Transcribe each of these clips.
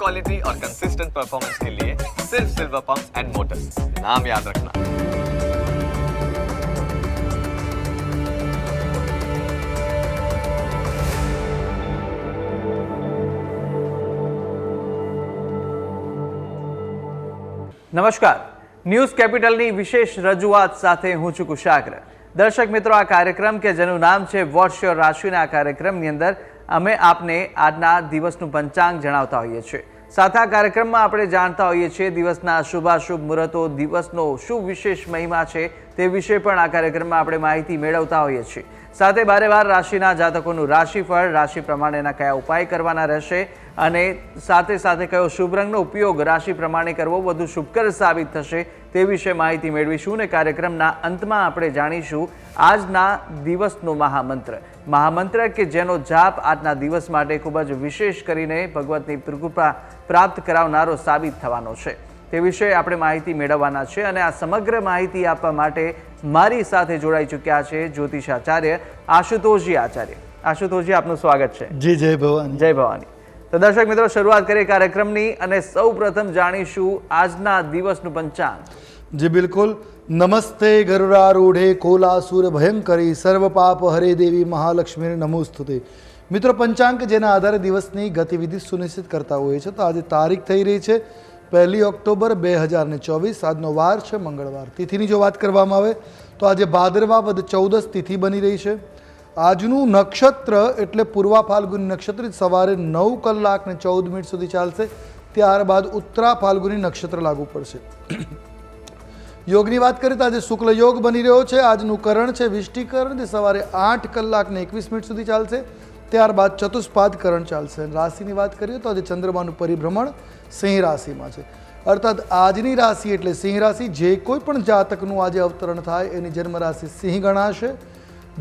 Quality और consistent performance के लिए सिर्फ सिल्वर पंप्स एंड मोटर्स, नाम याद रखना। નમસ્કાર, ન્યૂઝ કેપિટલની વિશેષ રજૂઆત સાથે હું છું કુશાગ્ર। દર્શક મિત્રો, આ કાર્યક્રમ કે જેનું નામ છે વોટ્સ યોર રાશિના આ કાર્યક્રમની અંદર અમે આપને આજના દિવસનું પંચાંગ જણાવતા હોઈએ છીએ। સાથે આ કાર્યક્રમમાં આપણે જાણતા હોઈએ છીએ દિવસના શુભાશુભ મુહૂર્તો, દિવસનો શું વિશેષ મહિમા છે તે વિશે પણ આ કાર્યક્રમમાં આપણે માહિતી મેળવતા હોઈએ છીએ। સાથે બારે બાર રાશિના જાતકોનું રાશિફળ, રાશિ પ્રમાણેના કયા ઉપાય કરવાના રહેશે અને સાથે સાથે કયો શુભ રંગનો ઉપયોગ રાશિ પ્રમાણે કરવો વધુ શુભકર સાબિત થશે તે વિશે માહિતી મેળવીશું અને કાર્યક્રમના અંતમાં આપણે જાણીશું આજના દિવસનો મહામંત્ર કે જેનો જાપ આજના દિવસ માટે ખૂબ જ વિશેષ કરીને ભગવતની કૃપા પ્રાપ્ત કરાવનારો સાબિત થવાનો છે તે વિશે આપણે માહિતી મેળવવાના છે અને આ સમગ્ર માહિતી આપવા માટે મારી સાથે જોડાઈ ચૂક્યા છે જ્યોતિષાચાર્ય આશુતોષજી આચાર્ય। આશુતોષજી, આપનું સ્વાગત છે। જી, જય ભવાની। જય ભવાની। તો દર્શક મિત્રો, શરૂઆત કરીએ કાર્યક્રમની અને સૌ પ્રથમ જાણીશું આજના દિવસનું પંચાંગ। જી બિલકુલ। નમસ્તે ગરુડારૂઢે કોલાસુર ભયંકરી સર્વ પાપ હરે દેવી મહાલક્ષ્મી નમોસ્તુતે। મિત્રો, પંચાંગ જેના આધારે દિવસની ગતિવિધિ સુનિશ્ચિત કરતા હોય છે, તો આજે તારીખ થઈ રહી છે 1 ઓક્ટોબર 2024। આજનો વાર છે મંગળવાર। તિથિની જો વાત કરવામાં આવે તો આજે ભાદરવા વદ 14 તિથિ બની રહી છે। આજનું નક્ષત્ર એટલે પૂર્વા ફાલ્ગુની નક્ષત્ર સવારે 9 કલાક ને 14 મિનિટ સુધી ચાલશે, ત્યારબાદ ઉત્તરા ફાલ્ગુની નક્ષત્ર લાગુ પડશે। યોગની વાત કરીએ તો આજે શુક્લ યોગ બની રહ્યો છે। આજનું કરણ છે વિષ્ટિકરણ, જે સવારે 8 કલાક ને 21 મિનિટ સુધી ચાલશે, ત્યારબાદ ચતુષ્પાદ કરણ ચાલશે। રાશિની વાત કરીએ તો આજે ચંદ્રમાનું પરિભ્રમણ સિંહ રાશિમાં છે, અર્થાત આજની રાશિ એટલે સિંહ રાશિ। જે કોઈ પણ જાતકનું આજે અવતરણ થાય એની જન્મ રાશિ સિંહ ગણાશે।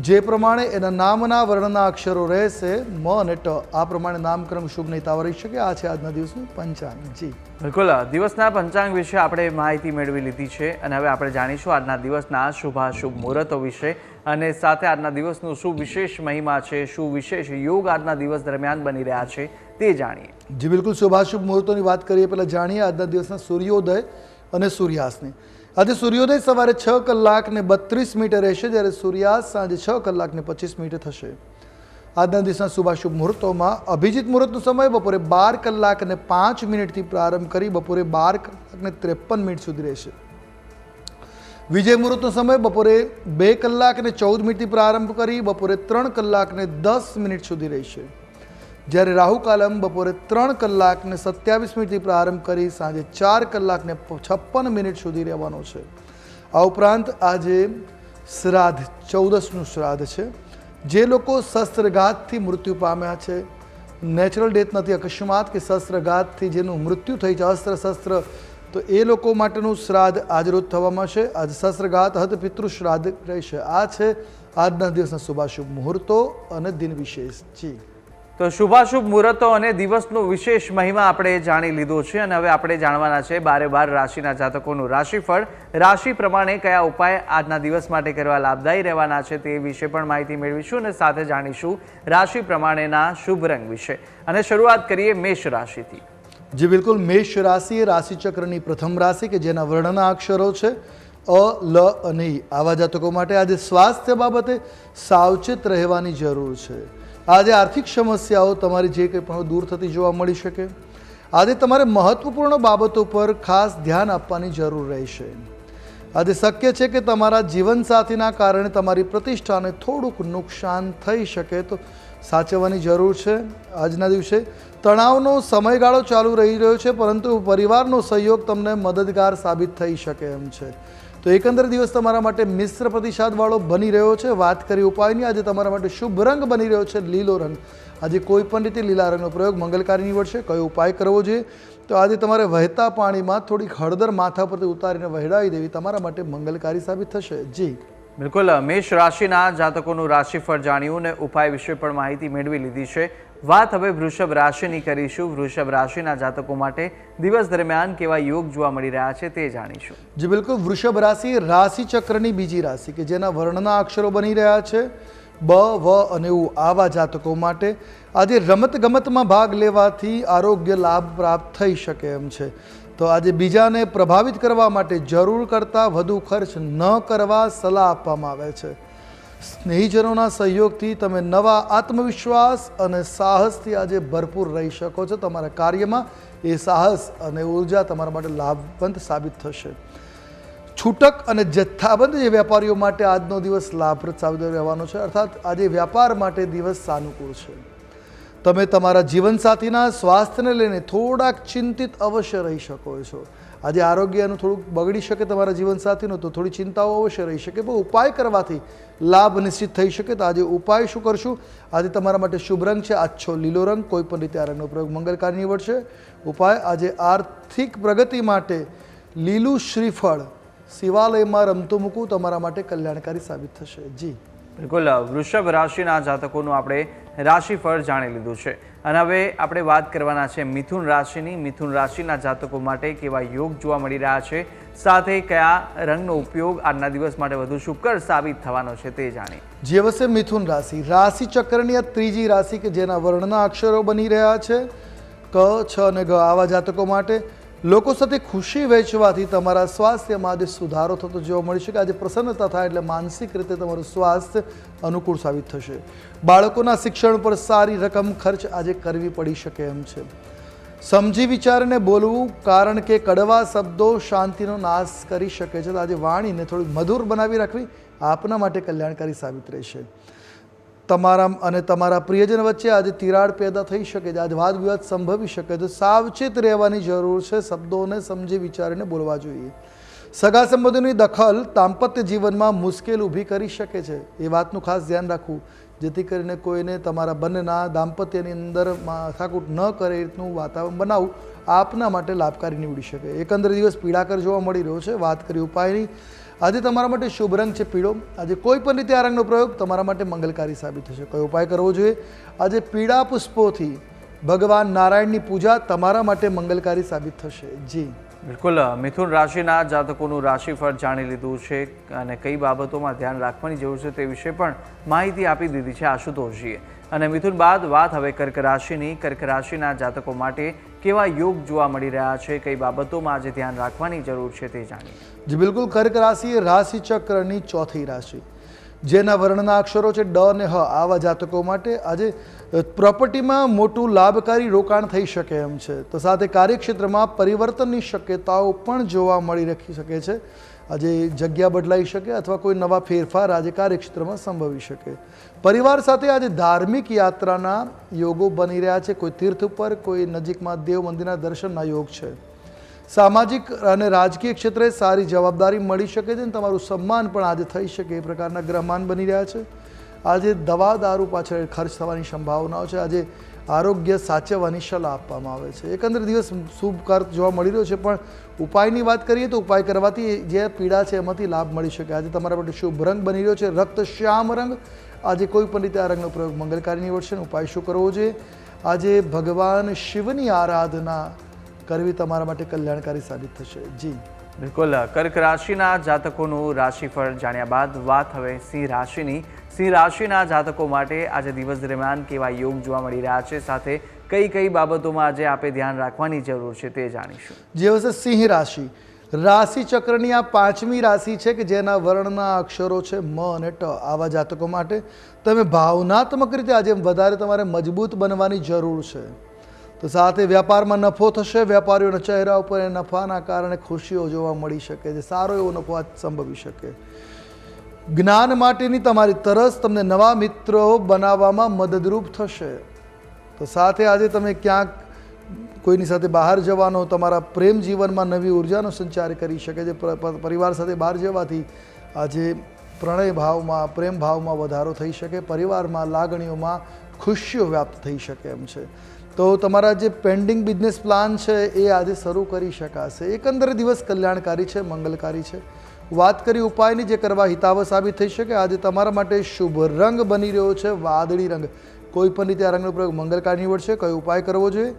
જે પ્રમાણે એના નામના વર્ણના અક્ષરો રહેશે મ અને ટ, આ પ્રમાણે નામકરણ શુભ નહીં તાવરી શકે। આ છે આજના દિવસનું પંચાંગ। જી બિલકુલ, દિવસના પંચાંગ વિશે આપણે માહિતી મેળવી લીધી છે અને હવે આપણે જાણીશું આજના દિવસના શુભાશુભ મુહૂર્તો વિશે અને સાથે આજના દિવસનું શું વિશેષ મહિમા છે, શું વિશેષ યોગ આજના દિવસ દરમિયાન બની રહ્યા છે તે જાણીએ। જી બિલકુલ। શુભાશુભ મુહૂર્તોની વાત કરીએ પહેલાં જાણીએ આજના દિવસના સૂર્યોદય અને સૂર્યાસ્તની। આજે સૂર્યોદય સવારે 6 કલાક ને 32 મિનિટે રહેશે, જ્યારે સૂર્યાસ્ત સાંજે 6 કલાક ને 25 મિનિટે થશે। આજના દિવસના શુભાશુભ મુહૂર્તોમાં અભિજીત મુહૂર્તનો સમય બપોરે 12 કલાક અને 5 મિનિટથી પ્રારંભ કરી બપોરે 12 કલાક ને 53 મિનિટ સુધી રહેશે। વિજય મુહૂર્તનો સમય બપોરે 2 કલાક અને 14 મિનિટથી પ્રારંભ કરી બપોરે 3 કલાક ને 10 મિનિટ સુધી રહેશે, જ્યારે રાહુ કાલમ બપોરે 3 કલાક ને 27 મિનિટથી પ્રારંભ કરી સાંજે 4 કલાક ને 56 મિનિટ સુધી રહેવાનો છે। આ ઉપરાંત આજે શ્રાદ્ધ 14નું શ્રાદ્ધ છે। જે લોકો શસ્ત્રઘાતથી મૃત્યુ પામ્યા છે, નેચરલ ડેથ નથી, અકસ્માત કે શસ્ત્રઘાતથી જેનું મૃત્યુ થઈ છે, અસ્ત્ર શસ્ત્ર, તો એ લોકો માટેનું શ્રાદ્ધ આજરોજ થવામાં છે। આજે શસ્ત્રઘાત હત પિતૃ શ્રાદ્ધ રહેશે। આ છે આજના દિવસના શુભાશુભ મુહૂર્તો અને દિન વિશેષ। જી, તો શુભાશુભ મુહૂર્તો અને દિવસનો વિશેષ મહિમા આપણે જાણી લીધો છે અને હવે આપણે જાણવાના છે બારે બાર રાશિના જાતકોનું રાશિફળ, રાશિ પ્રમાણે કયા ઉપાય આજના દિવસ માટે કરવા લાભદાયી રહેવાના છે તે વિશે પણ માહિતી મેળવીશું અને સાથે જાણીશું રાશિ પ્રમાણેના શુભ રંગ વિશે। અને શરૂઆત કરીએ મેષ રાશિથી। જી બિલકુલ। મેષ રાશિ એ રાશિચક્રની પ્રથમ રાશિ કે જેના વર્ણના અક્ષરો છે અ, લ અને ઈ। આવા જાતકો માટે આજે સ્વાસ્થ્ય બાબતે સાવચેત રહેવાની જરૂર છે। આજે આર્થિક સમસ્યાઓ તમારી જે કંઈ પણ દૂર થતી જોવા મળી શકે। આજે તમારે મહત્વપૂર્ણ બાબતો પર ખાસ ધ્યાન આપવાની જરૂર રહેશે। આજે શક્ય છે કે તમારા જીવનસાથીના કારણે તમારી પ્રતિષ્ઠાને થોડુંક નુકસાન થઈ શકે, તો સાચવવાની જરૂર છે। આજના દિવસે તણાવનો સમયગાળો ચાલુ રહી રહ્યો છે, પરંતુ પરિવારનો સહયોગ તમને મદદગાર સાબિત થઈ શકે એમ છે। તો એકંદર દિવસ તમારા માટે મિશ્ર પ્રતિસાદવાળો બની રહ્યો છે। વાત કરી ઉપાયની, આજે તમારા માટે શુભ રંગ બની રહ્યો છે લીલો રંગ। આજે કોઈ પણ રીતે લીલા રંગનો પ્રયોગ મંગલકારી નીવડશે। કયો ઉપાય કરવો જોઈએ? તો આજે તમારે વહેતા પાણીમાં થોડીક હળદર માથા પરથી ઉતારીને વહેડાવી દેવી તમારા માટે મંગલકારી સાબિત થશે। જી બિલકુલ, મેષ રાશિના જાતકોનું રાશિફળ જાણ્યું અને ઉપાય વિશે પણ માહિતી મેળવી લીધી છે। વાત હવે વૃષભ રાશિની કરીશું। વૃષભ રાશિના જાતકો માટે દિવસ દરમિયાન કેવા યોગ જોવા મળી રહ્યા છે તે જાણીશું। જી બિલકુલ। વૃષભ રાશિ રાશિચક્રની બીજી રાશિ કે જેના વર્ણના અક્ષરો બની રહ્યા છે બ વ અને ઉ આવા જાતકો માટે આજે રમતગમતમાં ભાગ લેવાથી આરોગ્ય લાભ પ્રાપ્ત થઈ શકે એમ છે. તો આજે બીજાને પ્રભાવિત કરવા માટે જરૂર કરતાં વધુ ખર્ચ ન કરવા સલાહ આપવામાં આવે છે. સ્નેહીજનોના સહયોગથી તમે નવા આત્મવિશ્વાસ અને સાહસથી આજે ભરપૂર રહી શકો છો. તમારા કાર્યમાં એ સાહસ અને ઉર્જા તમારા માટે લાભવંત સાબિત થશે. છૂટક અને જથ્થાબંધ જે વેપારીઓ માટે આજનો દિવસ લાભપ્રદ સાબિત રહેવાનો છે. અર્થાત આજે વ્યાપાર માટે દિવસ સાનુકૂળ છે. તમે તમારા જીવનસાથીના સ્વાસ્થ્યને લઈને થોડાક ચિંતિત અવશ્ય રહી શકો છો. આજે આરોગ્યનું થોડુંક બગડી શકે તમારા જીવનસાથીનું તો થોડી ચિંતાઓ અવશ્ય રહી શકે, પણ ઉપાય કરવાથી લાભ નિશ્ચિત થઈ શકે. તો આજે ઉપાય શું કરશું? આજે તમારા માટે શુભ રંગ છે આછો લીલો રંગ. કોઈ પણ રીતે આ રંગનો પ્રયોગ મંગલકારી નીવડશે. ઉપાય આજે આર્થિક પ્રગતિ માટે લીલું શ્રીફળ શિવાલયમાં રમતું મૂકવું તમારા માટે કલ્યાણકારી સાબિત થશે. જી બિલકુલ, વૃષભ રાશિના જાતકોનું આપણે રાશિફળ જાણી લીધું છે અને હવે આપણે વાત કરવાના છે મિથુન રાશિની. મિથુન રાશિના જાતકો માટે કેવા યોગ જોવા મળી રહ્યા છે, સાથે કયા રંગનો ઉપયોગ આજના દિવસ માટે વધુ શુભકર સાબિત થવાનો છે તે જાણીએ. જે વસે મિથુન રાશિ રાશિ ચક્રની આ ત્રીજી રાશિ કે જેના વર્ણના અક્ષરો બની રહ્યા છે ક, છ અને ગ આવા જાતકો માટે લોકો સાથે ખુશી વહેંચવાથી તમારા સ્વાસ્થ્યમાં આજે સુધારો થતો જોવા મળી શકે. આજે પ્રસન્નતા થાય એટલે માનસિક રીતે તમારું સ્વાસ્થ્ય અનુકૂળ સાબિત થશે. બાળકોના શિક્ષણ પર સારી રકમ ખર્ચ આજે કરવી પડી શકે એમ છે. સમજી વિચારીને બોલવું, કારણ કે કડવા શબ્દો શાંતિનો નાશ કરી શકે છે. તો આજે વાણીને થોડી મધુર બનાવી રાખવી આપના માટે કલ્યાણકારી સાબિત રહેશે. તમારા અને તમારા પ્રિયજન વચ્ચે આજે તિરાડ પેદા થઈ શકે છે. આજે વાદ વિવાદ સંભવી શકે છે. સાવચેત રહેવાની જરૂર છે. શબ્દોને સમજી વિચારીને બોલવા જોઈએ. સગા સંબંધોની દખલ દાંપત્ય જીવનમાં મુશ્કેલ ઊભી કરી શકે છે. એ વાતનું ખાસ ધ્યાન રાખવું, જેથી કરીને કોઈને તમારા બંનેના દાંપત્યની અંદર માથાકૂટ ન કરે એ રીતનું વાતાવરણ બનાવવું આપના માટે લાભકારી નીવડી શકે. એકંદર દિવસ પીડાકર જોવા મળી રહ્યો છે. વાત કરી ઉપાયની, આજે તમારા માટે શુભ રંગ છે પીળો. આજે કોઈ પણ રીતે આ રંગનો પ્રયોગ તમારા માટે મંગલકારી સાબિત થશે. કયો ઉપાય કરવો જોઈએ? આજે પીળા પુષ્પોથી ભગવાન નારાયણની પૂજા તમારા માટે મંગલકારી સાબિત થશે. જી બિલકુલ, મિથુન રાશિના જાતકોનું રાશિફળ જાણી લીધું છે અને કઈ બાબતોમાં ધ્યાન રાખવાની જરૂર છે તે વિશે પણ માહિતી આપી દીધી છે આશુતોષજીએ. અને મિથુન બાદ વાત હવે કર્ક રાશિની. કર્ક રાશિના જાતકો માટે કેવા યોગ જોવા મળી રહ્યા છે, કઈ બાબતોમાં આજે ધ્યાન રાખવાની જરૂર છે તે જાણીએ. જી બિલકુલ, કર્ક રાશિ એ રાશિ ચક્રની ચોથી રાશિ જેના વર્ણના અક્ષરો છે ડ અને હ આવા જાતકો માટે આજે પ્રોપર્ટીમાં મોટું લાભકારી રોકાણ થઈ શકે એમ છે. તો સાથે કાર્યક્ષેત્રમાં પરિવર્તનની શક્યતાઓ પણ જોવા મળી રાખી શકે છે. આજે જગ્યા બદલાઈ શકે અથવા કોઈ નવા ફેરફાર આજે કાર્યક્ષેત્રમાં સંભવી શકે. પરિવાર સાથે આજે ધાર્મિક યાત્રાના યોગો બની રહ્યા છે. કોઈ તીર્થ ઉપર, કોઈ નજીકમાં દેવ મંદિરના દર્શનના યોગ છે. સામાજિક અને રાજકીય ક્ષેત્રે સારી જવાબદારી મળી શકે છે અને તમારું સન્માન પણ આજે થઈ શકે એ પ્રકારના ગ્રહમાન બની રહ્યા છે. આજે દવા દારૂ પાછળ ખર્ચ થવાની સંભાવનાઓ છે. આજે આરોગ્ય સાચવવાની સલાહ આપવામાં આવે છે. એકંદર દિવસ શુભકાર જોવા મળી રહ્યો છે. પણ ઉપાયની વાત કરીએ તો ઉપાય કરવાથી જે પીડા છે એમાંથી લાભ મળી શકે. આજે તમારા માટે શુભ રંગ બની રહ્યો છે રક્ત શ્યામ રંગ. આજે કોઈ પણ રીતે આ રંગનો પ્રયોગ મંગલકારી નીવડશે. ઉપાય શું કરવો જોઈએ? આજે ભગવાન શિવની આરાધના કરવી તમારા માટે કલ્યાણકારી સાબિત થશે. જી બિલકુલ, કર્ક રાશિના જાતકોનું રાશિફળ જાણ્યા બાદ વાત હવે સિંહ રાશિની. સિંહ રાશિના જાતકો માટે આજે દિવસ દરમિયાન કેવા યોગ જોવા મળી રહ્યા છે, સાથે કઈ કઈ બાબતોમાં આજે આપે ધ્યાન રાખવાની જરૂર છે તે જાણીશું. જે હશે સિંહ રાશિ રાશિ ચક્રની આ પાંચમી રાશિ છે કે જેના વર્ણના અક્ષરો છે મ અને ટ આવા જાતકો માટે તમે ભાવનાત્મક રીતે આજે વધારે તમારે મજબૂત બનવાની જરૂર છે. તો સાથે વ્યાપારમાં નફો થશે. વેપારીઓના ચહેરા ઉપર નફાના કારણે ખુશીઓ જોવા મળી શકે છે. સારો એવો નફો સંભવી શકે. જ્ઞાન માટેની તમારી તરસ તમને નવા મિત્રો બનાવવામાં મદદરૂપ થશે. તો સાથે આજે તમે ક્યાંક કોઈની સાથે બહાર જવાનો, તમારા પ્રેમ જીવનમાં નવી ઉર્જાનો સંચાર કરી શકે છે. પરિવાર સાથે બહાર જવાથી આજે પ્રણય ભાવમાં, પ્રેમ ભાવમાં વધારો થઈ શકે. પરિવારમાં લાગણીઓમાં ખુશીઓ વ્યાપ્ત થઈ શકે એમ છે. તો તમારા જે પેન્ડિંગ બિઝનેસ પ્લાન છે એ આજે શરૂ કરી શકાશે. એકંદરે દિવસ કલ્યાણકારી છે, મંગલકારી છે. વાત કરી ઉપાયની જે કરવા હિતાવહ સાબિત થઈ શકે. આજે તમારા માટે શુભ રંગ બની રહ્યો છે વાદળી રંગ. કોઈ પણ રીતે આ રંગનો પ્રયોગ મંગલકારી નીવડશે. કયો ઉપાય કરવો જોઈએ?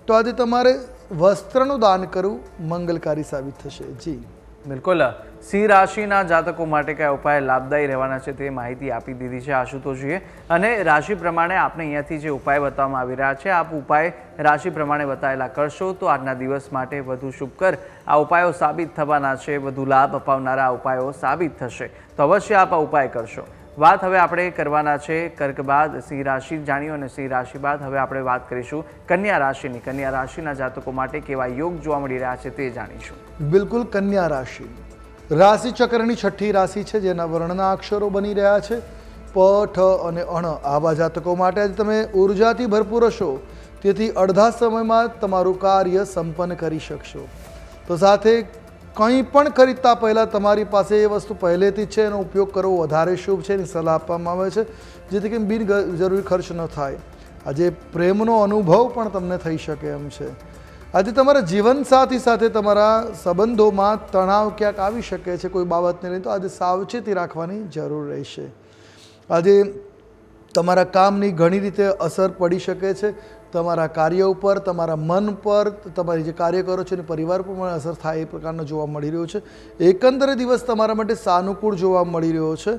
તો આજે તમારે વસ્ત્રનું દાન કરવું મંગલકારી સાબિત થશે. જી બિલકુલ સિંહ રાશિના જાતકો માટે કયા ઉપાય લાભદાયી રહેવાના છે તે માહિતી આપી દીધી છે આશુતોષજીએ, અને રાશિ પ્રમાણે આપણે અહીંયાથી જે ઉપાય બતાવવામાં આવી રહ્યા છે, આપ ઉપાય રાશિ પ્રમાણે બતાવેલા કરશો તો આજના દિવસ માટે વધુ શુભકર આ ઉપાયો સાબિત થવાના છે, વધુ લાભ અપાવનારા આ ઉપાયો સાબિત થશે, તો અવશ્ય આપ આ ઉપાય કરશો. વાત હવે આપણે કરવાના છે કર્ક બાદ સિંહ રાશિ જાણ્યું, અને સિંહ રાશિ બાદ હવે આપણે વાત કરીશું કન્યા રાશિની. કન્યા રાશિના જાતકો માટે કેવા યોગ જોવા મળી રહ્યા છે તે જાણીશું. બિલકુલ, કન્યા રાશિ રાશિ ચક્રની છઠ્ઠી રાશિ છે, જેના વર્ણના અક્ષરો બની રહ્યા છે પ, ઠ અને અણ. આવા જાતકો માટે આજે તમે ઉર્જાથી ભરપૂર હશો, તેથી અડધા સમયમાં તમારું કાર્ય સંપન્ન કરી શકશો. તો સાથે કંઈ પણ ખરીદતા પહેલાં તમારી પાસે એ વસ્તુ પહેલેથી જ છે, એનો ઉપયોગ કરવો વધારે શુભ છે, એની સલાહ આપવામાં આવે છે, જેથી કે બિનજરૂરી ખર્ચ ન થાય. આજે પ્રેમનો અનુભવ પણ તમને થઈ શકે એમ છે. આજે તમારા જીવનસાથી સાથે તમારા સંબંધોમાં તણાવ ક્યાંક આવી શકે છે કોઈ બાબતને લઈને, તો આજે સાવચેતી રાખવાની જરૂર રહેશે. આજે તમારા કામની ઘણી રીતે અસર પડી શકે છે, તમારા કાર્ય ઉપર, તમારા મન પર, તમારી જે કાર્ય કરો છો એની પરિવાર પર પણ અસર થાય એ પ્રકારનો જોવા મળી રહ્યો છે. એકંદરે દિવસ તમારા માટે સાનુકૂળ જોવા મળી રહ્યો છે.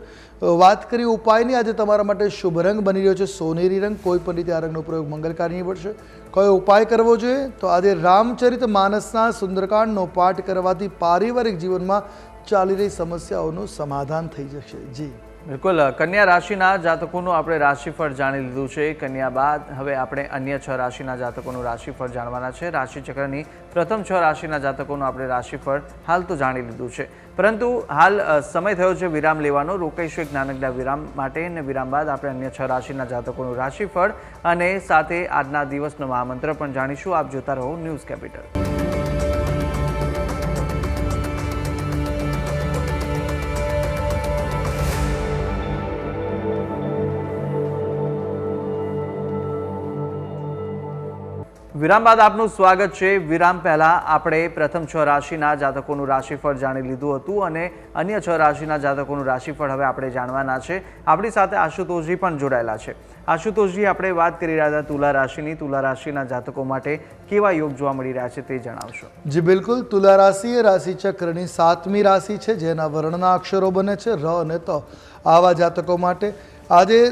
વાત કરીએ ઉપાયની, આજે તમારા માટે શુભ રંગ બની રહ્યો છે સોનેરી રંગ. કોઈ પણ રીતે આ રંગનો પ્રયોગ મંગલકારી નીવડશે. કયો ઉપાય કરવો જોઈએ? તો આજે રામચરિત માનસના સુંદરકાંડનો પાઠ કરવાથી પારિવારિક જીવનમાં ચાલી રહી સમસ્યાઓનું સમાધાન થઈ જશે. જી બિલકુલ, કન્યા રાશિના જાતકોનું આપણે રાશિફળ જાણી લીધું છે. કન્યા બાદ હવે આપણે અન્ય 6 રાશિના જાતકોનું રાશિફળ જાણવાના છે. રાશિચક્રની પ્રથમ 6 રાશિના જાતકોનું આપણે રાશિફળ હાલ તો જાણી લીધું છે, પરંતુ હાલ સમય થયો છે વિરામ લેવાનો. રોકાઈશું એક નાનકડા વિરામ માટે, અને વિરામ બાદ આપણે અન્ય 6 રાશિના જાતકોનું રાશિફળ અને સાથે આજના દિવસનો મહામંત્ર પણ જાણીશું. આપ જોતા રહો ન્યૂઝ કેપિટલ. વિરામ બાદ આપનું સ્વાગત છે. વિરામ પહેલા આપણે પ્રથમ 6 રાશિના જાતકોનું રાશિફળ જાણી લીધું હતું, અને અન્ય 6 રાશિના જાતકોનું રાશિફળ હવે આપણે જાણવાના છે. આપણી સાથે આશુતોષજી પણ જોડાયેલા છે. આશુતોષજી, આપણે વાત કરી રહ્યા હતા તુલા રાશિની. તુલા રાશિના જાતકો માટે કેવા યોગ જોવા મળી રહ્યા છે તે જણાવશો. જી બિલકુલ, તુલા રાશિ એ રાશિ ચક્રની 7મી રાશિ છે, જેના વર્ણના અક્ષરો બને છે ર અને ત. આવા જાતકો માટે આજે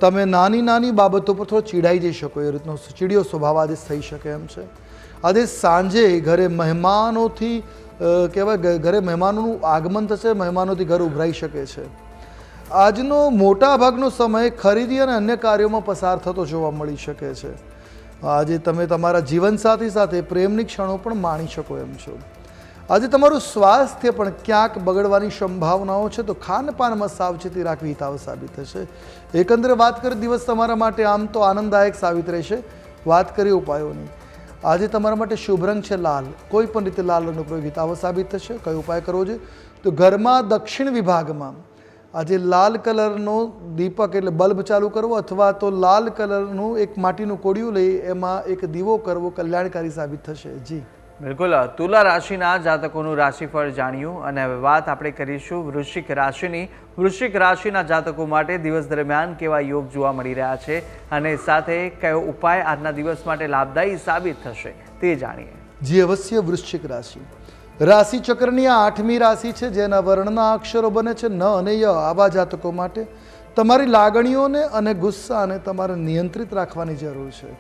તમે નાની નાની બાબતો પર થોડો ચીડાઈ જઈ શકો, એ રીતનો ચીડિયો સ્વભાવ આજે થઈ શકે એમ છે. આજે સાંજે ઘરે મહેમાનોથી કહેવાય ઘરે મહેમાનોનું આગમન થશે, મહેમાનોથી ઘર ઉભરાઈ શકે છે. આજનો મોટા ભાગનો સમય ખરીદી અને અન્ય કાર્યોમાં પસાર થતો જોવા મળી શકે છે. આજે તમે તમારા જીવનસાથી સાથે પ્રેમની ક્ષણો પણ માણી શકો એમ છો. આજે તમારું સ્વાસ્થ્ય પણ ક્યાંક બગડવાની સંભાવનાઓ છે, તો ખાનપાનમાં સાવચેતી રાખવી હિતાવ સાબિત થશે. એકંદરે વાત કરીએ, દિવસ તમારા માટે આમ તો આનંદદાયક સાબિત રહેશે. વાત કરીએ ઉપાયોની, આજે તમારા માટે શુભ રંગ છે લાલ. કોઈ પણ રીતે લાલ રંગનો પ્રયોગ હિતાવ સાબિત થશે. કયો ઉપાય કરવો જોઈએ? તો ઘરમાં દક્ષિણ વિભાગમાં આજે લાલ કલરનો દીપક એટલે બલ્બ ચાલુ કરવો, અથવા તો લાલ કલરનું એક માટીનું કોડિયું લઈ એમાં એક દીવો કરવો કલ્યાણકારી સાબિત થશે. જી બિલકુલ, તુલા રાશિના જાતકોનું રાશિફળ જાણ્યું, અને હવે વાત આપણે કરીશું વૃશ્ચિક રાશિની. વૃશ્ચિક રાશિના જાતકો માટે દિવસ દરમિયાન કેવા યોગ જોવા મળી રહ્યા છે, અને સાથે કયો ઉપાય આજના દિવસ માટે લાભદાયી સાબિત થશે તે જાણીએ. જી અવશ્ય, વૃશ્ચિક રાશિ રાશિ ચક્રની આ 8મી રાશિ છે, જેના વર્ણના અક્ષરો બને છે ન અને ય. આવા જાતકો માટે તમારી લાગણીઓને અને ગુસ્સાને તમારે નિયંત્રિત રાખવાની જરૂર છે.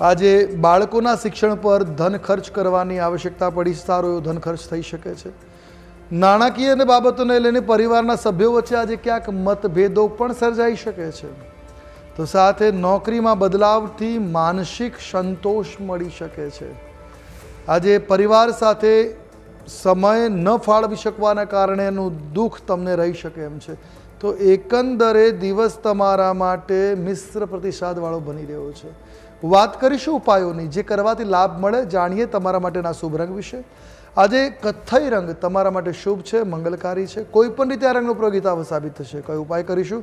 આજે બાળકોના શિક્ષણ પર ધન ખર્ચ કરવાની આવશ્યકતા પડી, સારો એવો ધન ખર્ચ થઈ શકે છે. નાણાકીય બાબતોને લઈને પરિવારના સભ્યો વચ્ચે આજે ક્યાંક મતભેદો પણ સર્જાઈ શકે છે. તો સાથે નોકરીમાં બદલાવથી માનસિક સંતોષ મળી શકે છે. આજે પરિવાર સાથે સમય ન ફાળવી શકવાના કારણે એનું દુઃખ તમને રહી શકે એમ છે. તો એકંદરે દિવસ તમારા માટે મિશ્ર પ્રતિસાદવાળો બની રહ્યો છે. વાત કરીશું ઉપાયોની, જે કરવાથી લાભ મળે. જાણીએ તમારા માટેના શુભ રંગ વિશે. આજે કથ્થઈ રંગ તમારા માટે શુભ છે, મંગલકારી છે. કોઈ પણ રીતે આ રંગનો પ્રયોગ હિતાવ સાબિત થશે. કયો ઉપાય કરીશું?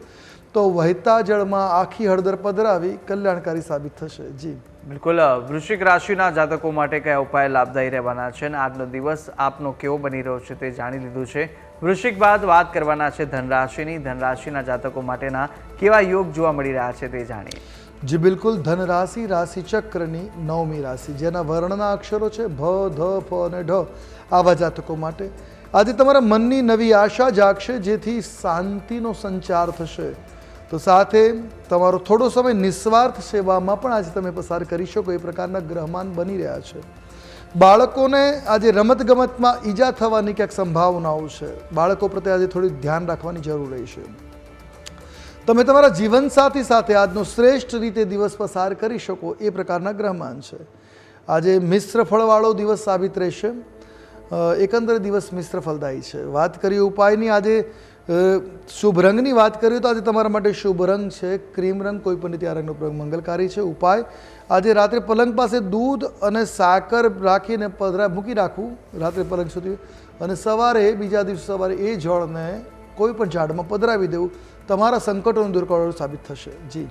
તો વહેતા જળમાં આખી હળદર પધરાવી કલ્યાણકારી સાબિત થશે. જી બિલકુલ, વૃશ્ચિક રાશિના જાતકો માટે કયા ઉપાય લાભદાયી રહેવાના છે, અને આજનો દિવસ આપનો કેવો બની રહ્યો છે તે જાણી લીધું છે. વૃશ્ચિક બાદ વાત કરવાના છે ધનરાશિની. ધનરાશિના જાતકો માટેના કેવા યોગ જોવા મળી રહ્યા છે તે જાણીએ. જી બિલકુલ, ધન રાશિ રાશિ ચક્રની 9મી રાશિ, જેના વર્ણના અક્ષરો છે ભ, ધ, ફ અને ઢ. આવા જાતકો માટે આજે તમારા મનની નવી આશા જાગશે, જેથી શાંતિનો સંચાર થશે. તો સાથે તમારો થોડો સમય નિસ્વાર્થ સેવામાં પણ આજે તમે પસાર કરી શકો એ પ્રકારના ગ્રહમાન બની રહ્યા છે. બાળકોને આજે રમતગમતમાં ઈજા થવાની ક્યાંક સંભાવનાઓ છે. બાળકો પ્રત્યે આજે થોડી ધ્યાન રાખવાની જરૂર રહેશે. તમે તમારા જીવનસાથી સાથે આજનો શ્રેષ્ઠ રીતે દિવસ પસાર કરી શકો એ પ્રકારના ગ્રહમાન છે. આજે મિશ્ર ફળવાળો દિવસ સાબિત રહેશે. એકંદરે દિવસ મિશ્ર ફલદાયી છે. વાત કરીએ ઉપાયની, આજે શુભ રંગની વાત કરીએ તો આજે તમારા માટે શુભ રંગ છે ક્રીમ રંગ. કોઈ પણ રીતે આ રંગનો પ્રયોગ મંગલકારી છે. ઉપાય, આજે રાત્રે પલંગ પાસે દૂધ અને સાકર રાખીને મૂકી રાખવું રાત્રે પલંગ સુધી, અને સવારે બીજા દિવસે સવારે એ જળને કોઈ પણ ઝાડમાં પધરાવી દેવું તમારા સંકટોને દૂર કરવાનું સાબિત થશે. જી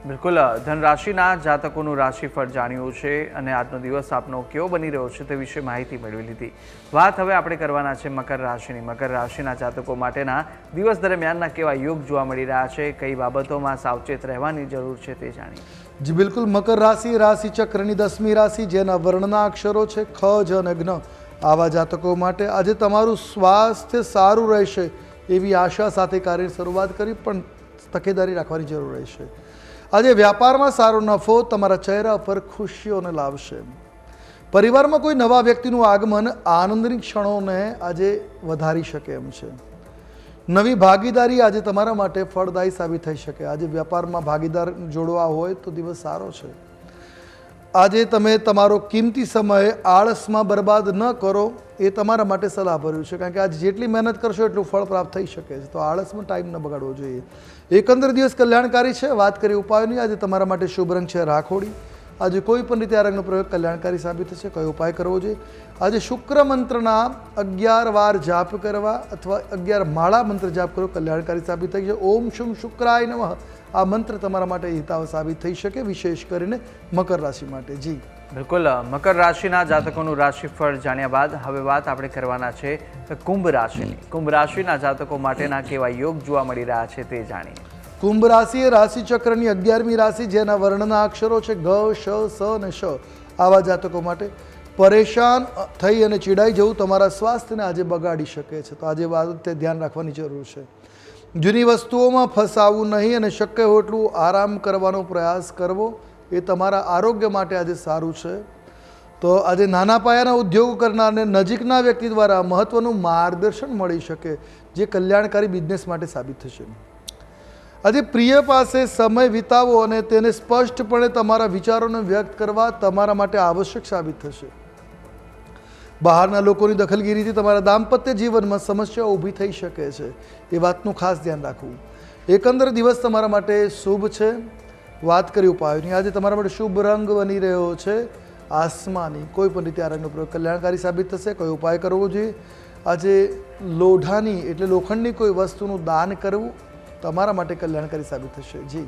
બિલકુલ, ધન રાશિના જાતકોનું રાશિફળ જાણ્યું છે અને આજનો દિવસ આપનો કેવો બની રહ્યો છે તે વિશે માહિતી મેળવી લીધી. વાત હવે આપણે કરવાના છે મકર રાશિની. મકર રાશિના જાતકો માટેના દિવસ દરમિયાનના કેવા યોગ જોવા મળી રહ્યા છે, કઈ બાબતોમાં સાવચેત રહેવાની જરૂર છે તે જાણીએ. જી બિલકુલ, મકર રાશિ રાશિ ચક્રની 10મી રાશિ, જેના વર્ણના અક્ષરો છે ખ, જ અને જ્ઞ. આવા જાતકો માટે આજે તમારું સ્વાસ્થ્ય સારું રહેશે એવી આશા સાથે કાર્યની શરૂઆત કરી, પણ તકેદારી રાખવાની જરૂર રહેશે. આજે વ્યાપારમાં સારો નફો તમારા ચહેરા પર ખુશીઓને લાવશે. પરિવારમાં કોઈ નવા વ્યક્તિનું આગમન આનંદની ક્ષણોને આજે વધારી શકે એમ છે. નવી ભાગીદારી આજે તમારા માટે ફળદાયી સાબિત થઈ શકે. આજે વ્યાપારમાં ભાગીદાર જોડવા હોય તો દિવસ સારો છે. આજે તમે તમારો કિંમતી સમય આળસમાં બરબાદ ન કરો એ તમારા માટે સલાહભર્યું છે, કારણ કે આજે જેટલી મહેનત કરશો એટલું ફળ પ્રાપ્ત થઈ શકે છે. તો આળસમાં ટાઈમ ન બગાડવો જોઈએ. એકંદર દિવસ કલ્યાણકારી છે. વાત કરીએ ઉપાયોની, આજે તમારા માટે શુભ રંગ છે રાખોડી. આજે કોઈ પણ રીતે આ રંગનો પ્રયોગ કલ્યાણકારી સાબિત થશે. કયો ઉપાય કરવો જોઈએ? આજે શુક્ર મંત્રના 11 વાર જાપ કરવા અથવા 11 માળા મંત્ર જાપ કરવો કલ્યાણકારી સાબિત થઈ છે. ઓમ શુમ શુક્રાય નમઃ આ મંત્ર તમારા માટે હિતાવ સાબિત થઈ શકે, વિશેષ કરીને મકર રાશિ માટે. જી બિલકુલ, મકર રાશિના જાતકોનું રાશિફળ જાણ્યા બાદ હવે વાત આપણે કરવાના છે કુંભ રાશિની. કુંભ રાશિના જાતકો માટેના કેવા યોગ જોવા મળી રહ્યા છે તે જાણીએ. કુંભ રાશિ એ રાશિ ચક્રની 11મી રાશિ, જેના વર્ણના અક્ષરો છે ગ, શ, સ અને શ. આવા જાતકો માટે પરેશાન થઈ અને ચીડાઈ જવું તમારા સ્વાસ્થ્યને આજે બગાડી શકે છે. તો આજે બાબતે ધ્યાન રાખવાની જરૂર છે. જૂની વસ્તુઓમાં ફસાવવું નહીં અને શક્ય હોય એટલું આરામ કરવાનો પ્રયાસ કરવો એ તમારા આરોગ્ય માટે આજે સારું છે. તો આજે નાના પાયાના ઉદ્યોગો કરનારને નજીકના વ્યક્તિ દ્વારા મહત્ત્વનું માર્ગદર્શન મળી શકે, જે કલ્યાણકારી બિઝનેસ માટે સાબિત થશે. આજે પ્રિય પાસે સમય વિતાવો અને તેને સ્પષ્ટપણે તમારા વિચારોને વ્યક્ત કરવા તમારા માટે આવશ્યક સાબિત થશે. બહારના લોકોની દખલગીરીથી તમારા દાંપત્ય જીવનમાં સમસ્યાઓ ઊભી થઈ શકે છે. એ વાતનું ખાસ ધ્યાન રાખવું. એકંદર દિવસ તમારા માટે શુભ છે. વાત કરી ઉપાયોની, આજે તમારા માટે શુભ રંગ બની રહ્યો છે આસમાની. કોઈ પણ રીતે આ રંગનો પ્રયોગ કલ્યાણકારી સાબિત થશે. કયો ઉપાય કરવો જોઈએ? આજે લોઢાની એટલે લોખંડની કોઈ વસ્તુનું દાન કરવું તમારા માટે કલ્યાણકારી સાબિત થશે. જી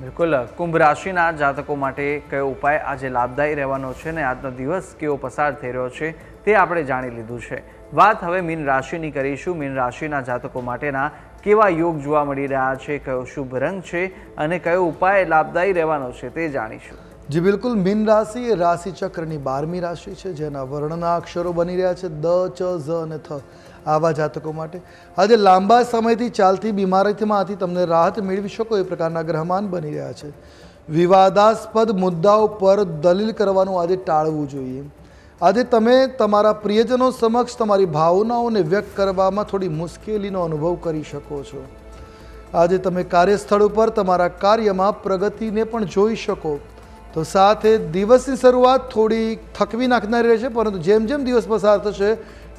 બિલકુલ, કુંભ રાશિના જાતકો માટે કયો ઉપાય આજે લાભદાયી રહેવાનો છે અને આજનો દિવસ કેવો પસાર થઈ રહ્યો છે તે આપણે જાણી લીધું છે. વાત હવે મીન રાશિની કરીશું. મીન રાશિના જાતકો માટેના કેવા યોગ જોવા મળી રહ્યા છે, કયો શુભ રંગ છે અને કયો ઉપાય લાભદાયી રહેવાનો છે તે જાણીશું. જી બિલકુલ, મીન રાશિ એ રાશિ ચક્રની 12મી રાશિ છે, જેના વર્ણના અક્ષરો બની રહ્યા છે દ, ચ, ઝ અને થ. આવા જાતકો માટે આજે લાંબા સમયથી ચાલતી બીમારીમાંથી તમને રાહત મેળવી શકો એ પ્રકારના ગ્રહમાન બની રહ્યા છે. વિવાદાસ્પદ મુદ્દાઓ પર દલીલ કરવાનું આજે ટાળવું જોઈએ. આજે તમે તમારા પ્રિયજનો સમક્ષ તમારી ભાવનાઓને વ્યક્ત કરવામાં થોડી મુશ્કેલીનો અનુભવ કરી શકો છો. આજે તમે કાર્યસ્થળ ઉપર તમારા કાર્યમાં પ્રગતિને પણ જોઈ શકો. તો સાથે દિવસની શરૂઆત થોડી થકવી નાખનારી રહેશે, પરંતુ જેમ જેમ દિવસ પસાર થશે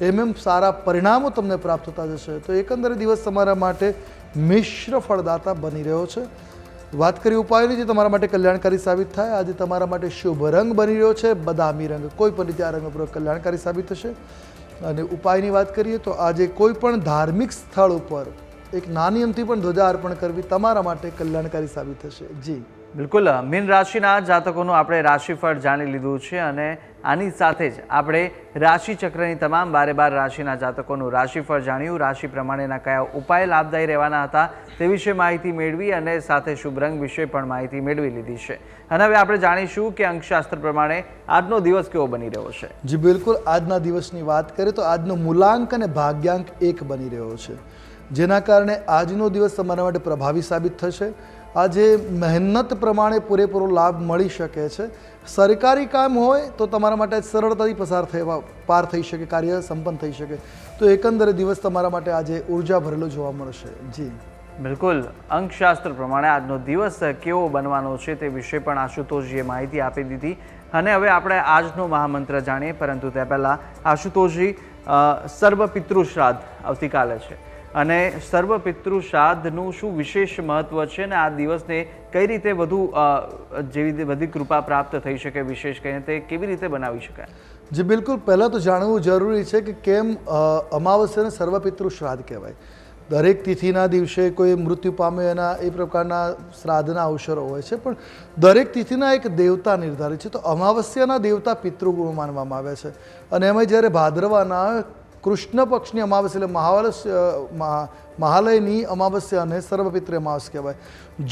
એમ સારા પરિણામો તમને પ્રાપ્ત થતા જશે. તો એકંદરે દિવસ તમારા માટે મિશ્ર ફળદાતા બની રહ્યો છે. વાત કરી ઉપાયોની, જે તમારા માટે કલ્યાણકારી સાબિત થાય. આજે તમારા માટે શુભ રંગ બની રહ્યો છે બદામી રંગ. કોઈ પણ રીતે આ રંગનો પ્રયોગ કલ્યાણકારી સાબિત થશે. અને ઉપાયની વાત કરીએ તો આજે કોઈ પણ ધાર્મિક સ્થળ ઉપર એક નાની અમથી પણ ધ્વજા અર્પણ કરવી તમારા માટે કલ્યાણકારી સાબિત થશે. જી બિલકુલ મીન રાશિના જાતકોનું આપણે રાશિફળ જાણી લીધું છે અને આની સાથે જ આપણે રાશિચક્રની તમામ 12 રાશિના જાતકોનું રાશિફળ જાણ્યું. રાશિ પ્રમાણેના કયા ઉપાય લાભદાયી રહેવાના હતા તે વિશે માહિતી મેળવી અને સાથે શુભ રંગ વિશે પણ માહિતી મેળવી લીધી છે. અને હવે આપણે જાણીશું કે અંકશાસ્ત્ર પ્રમાણે આજનો દિવસ કેવો બની રહ્યો છે. જી બિલકુલ, આજના દિવસની વાત કરીએ તો આજનો મૂલાંક અને ભાગ્યાંક 1 બની રહ્યો છે, જેના કારણે આજનો દિવસ તમારા માટે પ્રભાવી સાબિત થશે. આજે મહેનત પ્રમાણે પૂરેપૂરો લાભ મળી શકે છે. સરકારી કામ હોય તો તમારા માટે સરળતાથી પાર થઈ શકે, કાર્ય સંપન્ન થઈ શકે. તો એકંદરે દિવસ તમારા માટે આજે ઉર્જા ભરેલો જોવા મળશે. જી બિલકુલ, અંકશાસ્ત્ર પ્રમાણે આજનો દિવસ કેવો બનવાનો છે તે વિશે પણ આશુતોષજીએ માહિતી આપી દીધી. અને હવે આપણે આજનો મહામંત્ર જાણીએ, પરંતુ તે પહેલાં આશુતોષજી, સર્વ પિતૃ શ્રાદ્ધ આવતીકાલે છે અને સર્વ પિતૃ શ્રાદ્ધનું શું વિશેષ મહત્વ છે અને આ દિવસને કઈ રીતે વધુ કૃપા પ્રાપ્ત થઈ શકે, વિશેષ કરીને તે કેવી રીતે બનાવી શકાય? જી બિલકુલ, પહેલાં તો જાણવું જરૂરી છે કે કેમ અમાવસ્યાને સર્વપિતૃ શ્રાદ્ધ કહેવાય. દરેક તિથિના દિવસે કોઈ મૃત્યુ પામે એના એ પ્રકારના શ્રાદ્ધના અવસરો હોય છે, પણ દરેક તિથિના એક દેવતા નિર્ધારિત છે. તો અમાવસ્યાના દેવતા પિતૃગુણ માનવામાં આવે છે. અને એમાં જ્યારે ભાદ્રવાના કૃષ્ણ પક્ષની અમાવસ્યા એટલે મહાલયની અમાવસ્યાને સર્વપિતૃ અમાવસ્યા કહેવાય.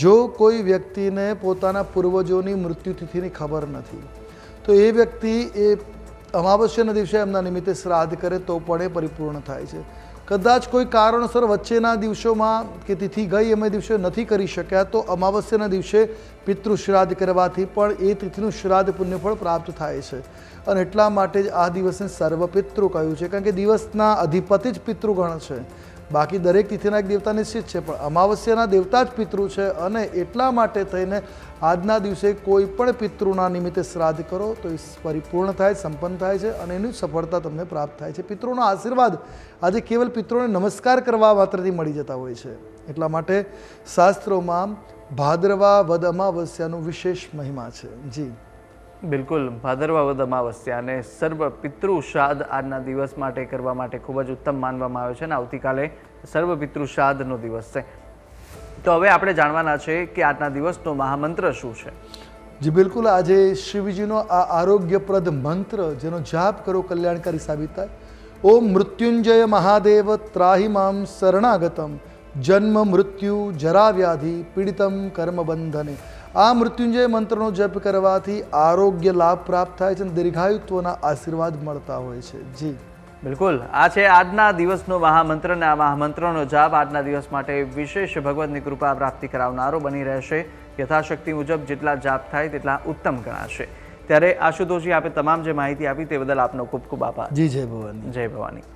જો કોઈ વ્યક્તિને પોતાના પૂર્વજોની મૃત્યુતિથિની ખબર નથી તો એ વ્યક્તિ એ અમાવસ્યાના દિવસે એમના નિમિત્તે શ્રાદ્ધ કરે તો પણ એ પરિપૂર્ણ થાય છે. કદાચ કોઈ કારણસર વચ્ચેના દિવસોમાં કે તિથિ ગઈ એમ દિવસે નથી કરી શક્યા તો અમાવસ્યાના દિવસે પિતૃ શ્રાદ્ધ કરવાથી પણ એ તિથિનું શ્રાદ્ધ પુણ્યફળ પ્રાપ્ત થાય છે. અને એટલા માટે જ આ દિવસને સર્વપિતૃ કહ્યું છે, કારણ કે દિવસના અધિપતિ જ પિતૃગણ છે. બાકી દરેક તિથિના એક દેવતા નિશ્ચિત છે, પણ અમાવસ્યાના દેવતા જ પિતૃ છે. અને એટલા માટે થઈને આજના દિવસે કોઈ પણ પિતૃના નિમિત્તે શ્રાદ્ધ કરો તો એ પરિપૂર્ણ થાય, સંપન્ન થાય છે અને એની સફળતા તમને પ્રાપ્ત થાય છે. પિતૃનો આશીર્વાદ આજે કેવલ પિતૃને નમસ્કાર કરવા માત્રથી મળી જતા હોય છે. એટલા માટે શાસ્ત્રોમાં ભાદરવા વદ અમાવસ્યાનું વિશેષ મહિમા છે. જી બિલકુલ, ભાદરવા વદ અમાવસ્યા અને સર્વ પિતૃ શ્રાદ્ધ આજના દિવસ માટે કરવા માટે ખૂબ જ ઉત્તમ માનવામાં આવે છે અને આવતીકાલે સર્વ પિતૃ શ્રાદ્ધનો દિવસ છે. તો હવે આપણે જાણવાના છે કે આજના દિવસનો મહામંત્ર શું છે. જી બિલકુલ, આજે શિવજીનો આ આરોગ્યપ્રદ મંત્ર જેનો જાપ કરો કલ્યાણકારી સાબિત થાય. ઓમ મૃત્યુંજય મહાદેવ ત્રાહિ મામ શરણાગતમ જન્મ મૃત્યુ જરા વ્યાધિ પીડિતમ કર્મ બંધને. આ મૃત્યુંજય મંત્રનો જપ કરવાથી આરોગ્ય લાભ પ્રાપ્ત થાય છે અને દીર્ઘાયુત્વના આશીર્વાદ મળતા હોય છે. જી બિલકુલ, આ છે આજના દિવસનો મહામંત્ર અને આ મહામંત્રનો જાપ આજના દિવસ માટે વિશેષ ભગવતની કૃપા પ્રાપ્તિ કરાવનારો બની રહેશે. યથાશક્તિ મુજબ જેટલા જાપ થાય તેટલા ઉત્તમ ગણાશે. ત્યારે આશુતોષજી, આપે તમામ જે માહિતી આપી તે બદલ આપનો ખૂબ ખૂબ આભાર. જી જય ભવાની. જય ભવાની.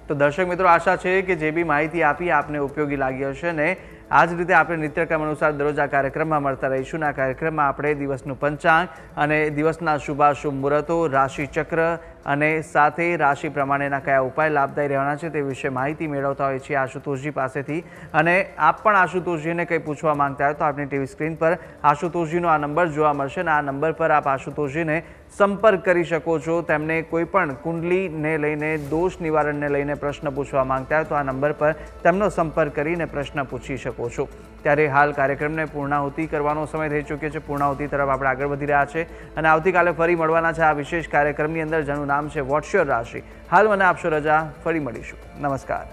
તો દર્શક મિત્રો, આશા છે કે જે બી માહિતી આપી આપને ઉપયોગી લાગી હશે ને આ જ રીતે આપણે નિત્યક્રમ અનુસાર દરરોજ આ કાર્યક્રમમાં મળતા રહીશું. આ કાર્યક્રમમાં આપણે દિવસનું પંચાંગ અને દિવસના શુભાશુભ મુહૂર્તો, રાશિચક્ર અને સાથે રાશિ પ્રમાણેના કયા ઉપાય લાભદાયી રહેવાના છે તે વિશે માહિતી મેળવતા હોય છીએ આશુતોષજી પાસેથી. અને આપ પણ આશુતોષજીને કંઈ પૂછવા માંગતા હોય તો આપની ટીવી સ્ક્રીન પર આશુતોષજીનો આ નંબર જોવા મળશે અને આ નંબર પર આપ આશુતોષજીને સંપર્ક કરી શકો છો. તેમને કોઈ પણ કુંડલીને લઈને, દોષ નિવારણને લઈને પ્રશ્ન પૂછવા માંગતા હોય તો આ નંબર પર તેમનો સંપર્ક કરીને પ્રશ્ન પૂછી શકો છો. ત્યારે હાલ કાર્યક્રમને પૂર્ણાહુતિ કરવાનો સમય થઈ ચૂક્યો છે. પૂર્ણાહુતિ તરફ આપણે આગળ વધી રહ્યા છે અને આવતીકાલે ફરી મળવાના છે આ વિશેષ કાર્યક્રમની અંદર જેનું નામ છે વોટ્સ યોર રાશિ. હાલ મને આપશો રજા, ફરી મળીશું. નમસ્કાર.